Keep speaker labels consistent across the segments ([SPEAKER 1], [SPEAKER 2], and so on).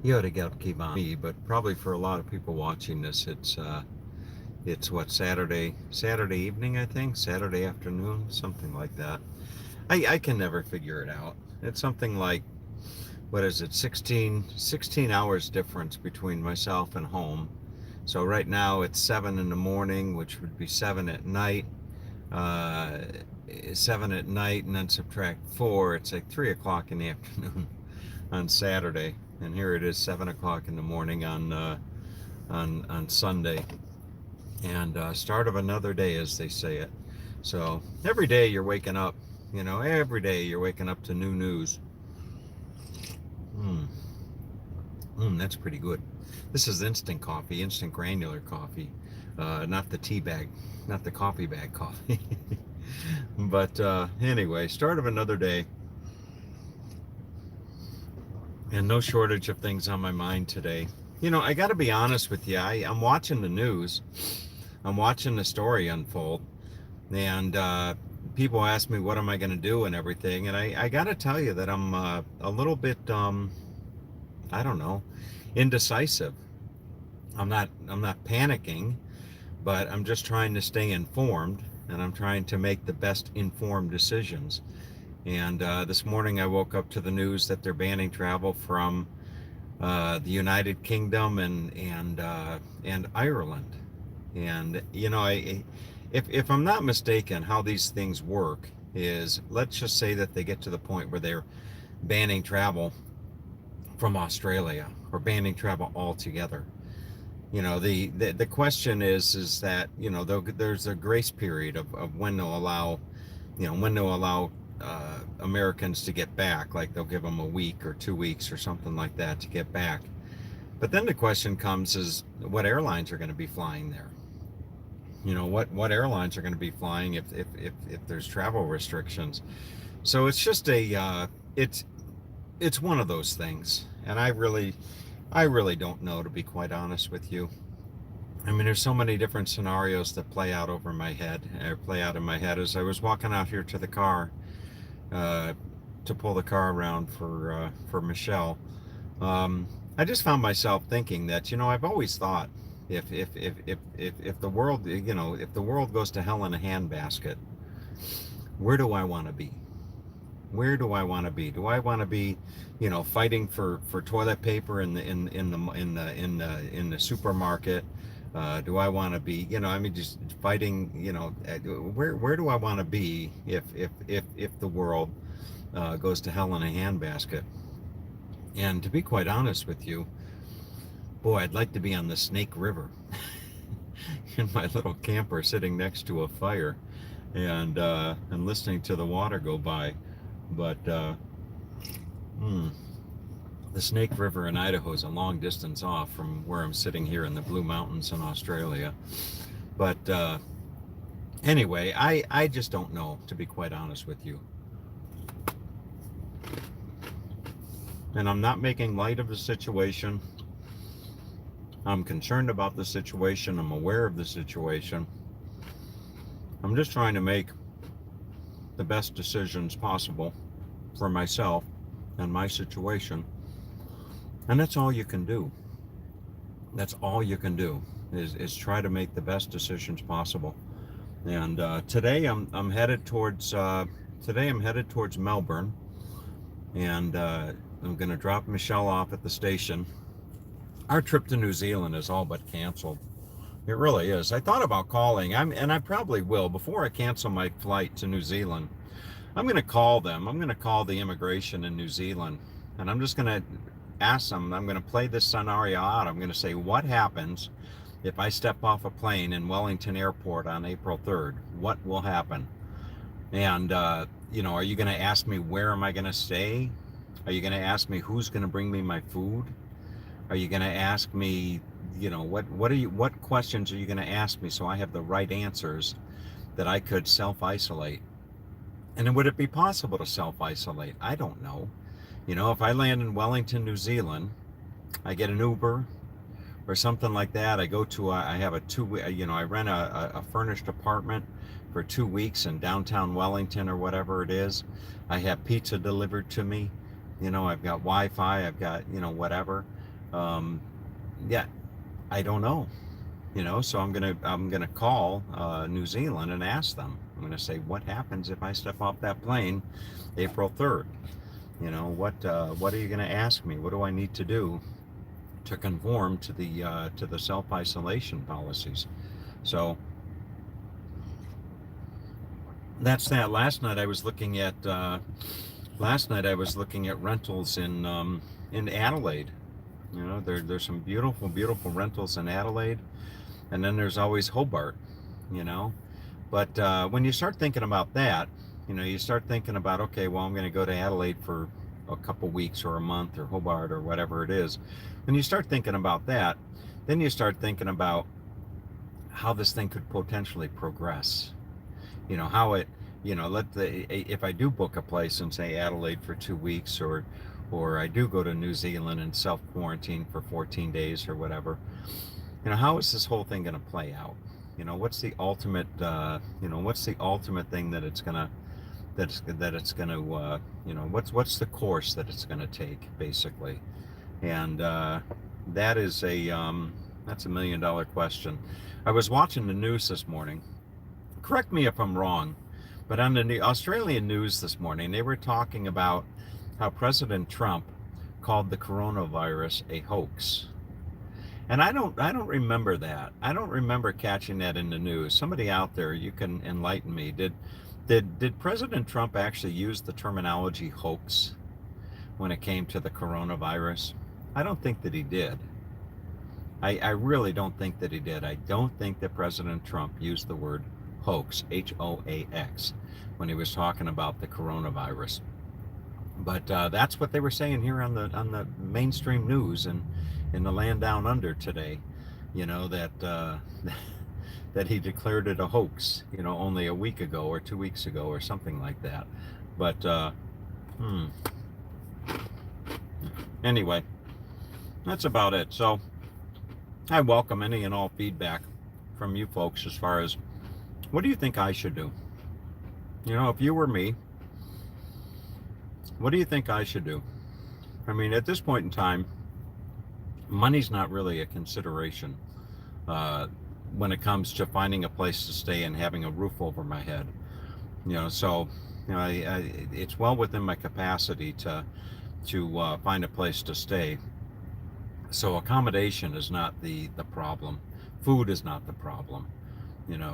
[SPEAKER 1] you ought to get keep on me, but probably for a lot of people watching this, it's what, Saturday evening, I think, Saturday afternoon, something like that. I can never figure it out. It's something like, what is it, 16 hours difference between myself and home. So right now it's 7 in the morning, which would be 7 at night. uh, 7 at night, and then subtract 4, it's like 3 o'clock in the afternoon on Saturday, and here it is 7 o'clock in the morning on Sunday, and start of another day, as they say it. So every day you're waking up, every day you're waking up to new news. Mm, that's pretty good. This is instant coffee, instant granular coffee, not the tea bag, not the coffee bag coffee. But anyway, start of another day, and no shortage of things on my mind today. I got to be honest with you. I'm watching the news. I'm watching the story unfold, and people ask me what am I going to do and everything, and I got to tell you that I'm a little bit, I don't know, indecisive. I'm not panicking, but I'm just trying to stay informed, and I'm trying to make the best informed decisions. And this morning I woke up to the news that they're banning travel from the United Kingdom and Ireland. And if I'm not mistaken, how these things work is, let's just say that they get to the point where they're banning travel from Australia or banning travel altogether. The question is that there's a grace period of when they'll allow, Americans to get back. Like they'll give them a week or 2 weeks or something like that to get back. But then the question comes is what airlines are going to be flying there. What airlines are going to be flying if there's travel restrictions. So it's just it's one of those things, and I really don't know, to be quite honest with you. I mean, there's so many different scenarios that play out over my head, or play out in my head as I was walking out here to the car, uh, to pull the car around for Michelle. Um, I just found myself thinking that, I've always thought, if the world, if the world goes to hell in a handbasket, where do I want to be? Where do I want to be? Do I want to be, fighting for toilet paper in the supermarket? Do I want to be, just fighting, where do I want to be if the world goes to hell in a handbasket? And to be quite honest with you, boy, I'd like to be on the Snake River in my little camper, sitting next to a fire, and listening to the water go by. But hmm, the Snake River in Idaho is a long distance off from where I'm sitting here in the Blue Mountains in Australia. But anyway, I just don't know, to be quite honest with you. And I'm not making light of the situation. I'm concerned about the situation. I'm aware of the situation. I'm just trying to make the best decisions possible for myself and my situation. And that's all you can do. That's all you can do is try to make the best decisions possible. And today I'm headed towards Melbourne, and I'm going to drop Michelle off at the station. Our trip to New Zealand is all but canceled. It really is. I thought about calling, and I probably will, before I cancel my flight to New Zealand. I'm going to call them. I'm going to call the immigration in New Zealand, and I'm just going to ask them. I'm going to play this scenario out. I'm going to say, what happens if I step off a plane in Wellington Airport on April 3rd? What will happen? And, are you going to ask me where am I going to stay? Are you going to ask me who's going to bring me my food? Are you going to ask me, what questions are you going to ask me so I have the right answers that I could self-isolate? And then would it be possible to self-isolate? I don't know. If I land in Wellington, New Zealand, I get an Uber or something like that. I have a I rent a furnished apartment for 2 weeks in downtown Wellington or whatever it is. I have pizza delivered to me. I've got Wi-Fi. I've got, whatever. Um, yeah, I don't know. So I'm gonna call New Zealand and ask them. I'm gonna say, what happens if I step off that plane April 3rd? What are you gonna ask me? What do I need to do to conform to the self isolation policies? So that's that. Last night I was looking at rentals in Adelaide. There's some beautiful rentals in Adelaide, and then there's always Hobart. You know, but when you start thinking about that, you start thinking about, okay, well, I'm going to go to Adelaide for a couple weeks or a month, or Hobart or whatever it is. When you start thinking about that, then you start thinking about how this thing could potentially progress. How it, if I do book a place in, say, Adelaide for 2 weeks, or I do go to New Zealand and self quarantine for 14 days or whatever, how is this whole thing going to play out? What's the ultimate thing that it's gonna that it's gonna what's the course that it's gonna take, basically? And that's $1 million question. I was watching the news this morning. Correct me if I'm wrong, but on the Australian news this morning, they were talking about how President Trump called the coronavirus a hoax. And I don't remember that. I don't remember catching that in the news. Somebody out there, you can enlighten me. Did President Trump actually use the terminology hoax when it came to the coronavirus? I don't think that he did. I really don't think that he did. I don't think that President Trump used the word hoax, Hoax, when he was talking about the coronavirus. But that's what they were saying here on the mainstream news and in the land down under today. That that he declared it a hoax. Only a week ago or 2 weeks ago or something like that. But anyway, that's about it. So I welcome any and all feedback from you folks as far as, what do you think I should do? If you were me, what do you think I should do? I mean, at this point in time, money's not really a consideration when it comes to finding a place to stay and having a roof over my head. So it's well within my capacity to find a place to stay. So accommodation is not the problem. Food is not the problem.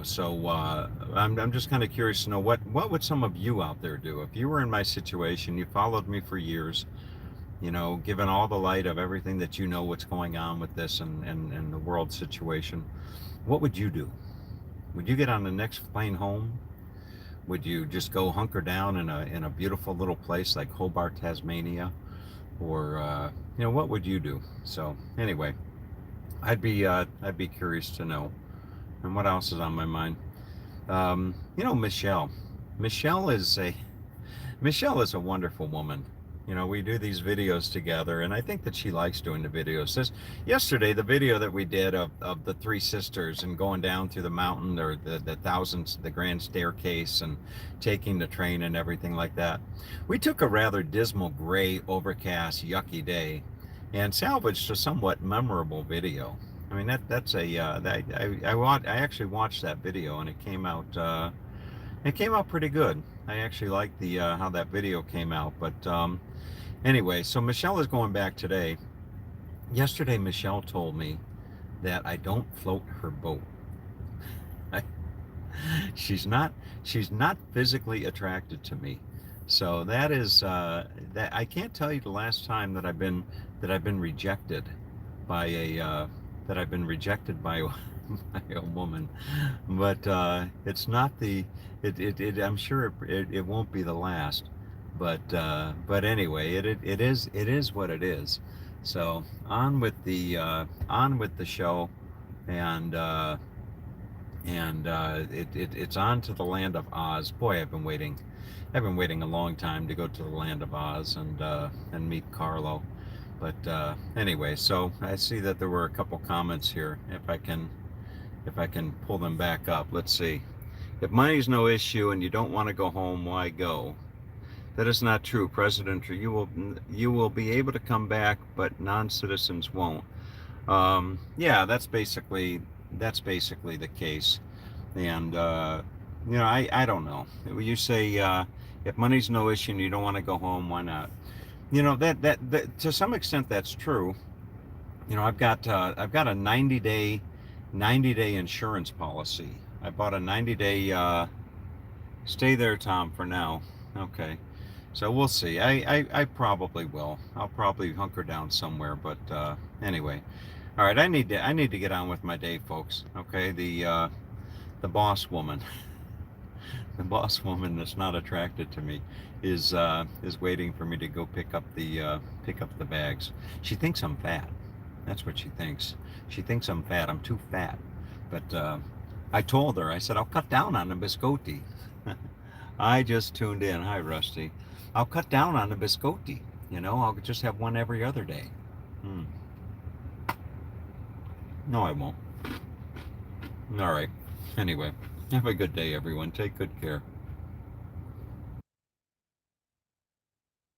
[SPEAKER 1] So I'm just kind of curious to know, what would some of you out there do if you were in my situation? You followed me for years, given all the light of everything that what's going on with this and the world situation. What would you do? Would you get on the next plane home? Would you just go hunker down in a beautiful little place like Hobart, Tasmania? Or what would you do? So anyway, I'd be curious to know. And what else is on my mind? Michelle. Michelle is a Michelle is a wonderful woman. We do these videos together, and I think that she likes doing the videos. Yesterday, the video that we did of the three sisters and going down through the mountain, or the grand staircase, and taking the train and everything like that. We took a rather dismal, gray, overcast, yucky day and salvaged a somewhat memorable video. I mean, that's I actually watched that video, and it came out pretty good. I actually like the how that video came out. But anyway, so Michelle is going back today. Yesterday, Michelle told me that I don't float her boat. she's not physically attracted to me. So that is that I can't tell you the last time that I've been rejected by by a woman, but it's not the I'm sure it won't be the last, but anyway, it is what it is. So on with the show, and it's on to the land of Oz. Boy, I've been waiting a long time to go to the land of Oz and meet Carlo. But anyway, so I see that there were a couple comments here. If I can pull them back up, let's see. If money's no issue and you don't want to go home, why go? That is not true, President. You will be able to come back, but non-citizens won't. Yeah, that's basically the case. And I don't know. You say if money's no issue and you don't want to go home, why not? That to some extent that's true. I've got a 90-day insurance policy. I bought a 90-day. Stay there, Tom, for now. Okay. So we'll see. I probably will. I'll probably hunker down somewhere. But anyway, all right. I need to get on with my day, folks. Okay. The boss woman, the boss woman that's not attracted to me, is waiting for me to go pick up the bags. She thinks I'm fat. That's what she thinks. She thinks I'm fat. I'm too fat. But I told her. I said I'll cut down on the biscotti. I just tuned in. Hi, Rusty. I'll cut down on the biscotti. I'll just have one every other day. Hmm. No, I won't. All right. Anyway, have a good day, everyone. Take good care.